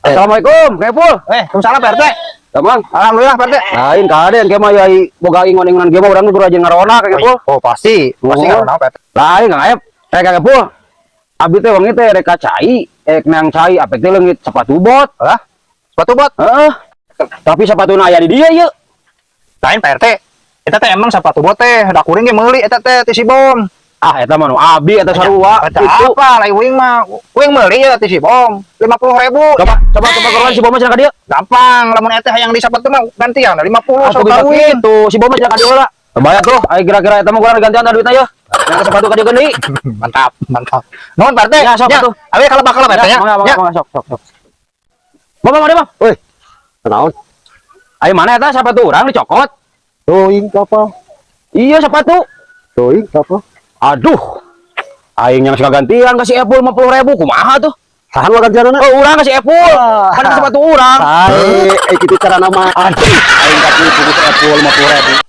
Assalamualaikum, Kepul. Waalaikumsalam Pak RT. Tamang, Alhamdulillah Pak RT. lain kaden kema yai boga ingon-ingonan ge mah urang teh rajin ngarona ka Kepul. Oh pasti ngaruh Pak RT. Lain Kang Aep. Kepul. Abi teh wengi teh rek cai, nang cai apek teh leungit sepatu bot. Hah? Sepatu bot? Heeh. Tapi sepatuna aya di dieu ieu. Lain Pak RT. Eta teh emang sepatu bot teh da kuring ge meuli eta teh ti si Bom. Ah eta mah nu abi eta sarua. Eta apa lain uing mah. Uing meuli ya ti si Bom. 50.000. Coba keruan si Boma cenah ka dieu. Gampang, lamun eta hayang di sepatu mah gantian 50 Aku sok bisa kawin. kitu, si Boma cenah ka dieu heula. Bayar tuh, ayo kira-kira eta mah kurang gantian duitna ya. Yang sepatu ka dieu geuning. Mantap. Nuhun Pak RT. Ya, sok atuh. Abi kalau bakal Pak RT ya. Mangga, sok. Bang, Bang. Woi, kenaon? Ayo mana eta sepatu urang dicokot? Teuing apa? Iya sepatu. Teuing apa? Aduh. Aing yang suka gantian kasih Apple 50.000 kumaha tuh? Sahan wa gantianana? Oh, urang kasih Apple. Kan itu sepatu urang. Sae, kitu cara nama. Aduh, aing kasih buku Apple 50.000.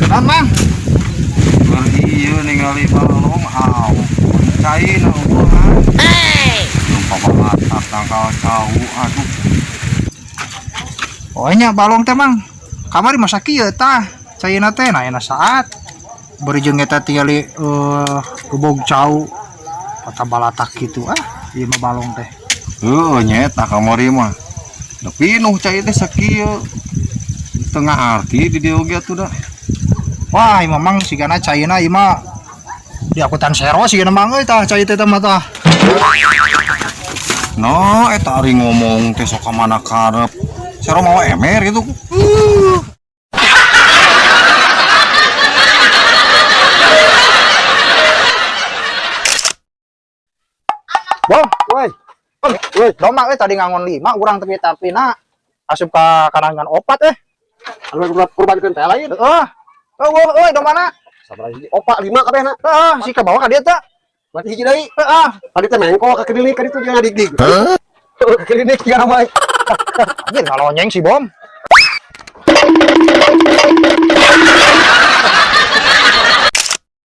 Kenaon Mang? Iya ningali balong aw cain uang papahat tangkal cau aduh Oh nya balong teh Mang. Kamari masa kieu tah. Caina teh na enak saat. Bari jeung eta tingali gebog cau. Kata balatak gitu ieu mah balong teh. heuh nyeta kamari mah da pinuh cai teh sakieu tengah arti di dieu ge atuh da Wah, ieu Mang sigana caina ieu mah di akutan sero sigana Mang euy tah cai teh mah tah. no eta ari ngomong teh sok ka mana karep sero mau emer gitu Bom, Woi, woi, domang tadi ngangon 5 urang tapi na asup ka karangan opat anu kurbankeun teh lain. Woi, domana? Sabaraha hiji? Opa 5 kabehna. Si ka bawah ka dieu teh. Berarti hiji deui. Tadi teh mengko ka klinik ka ditu jangan digig. Ke klinik ya mah. Anjir ngalonyeng si Bom.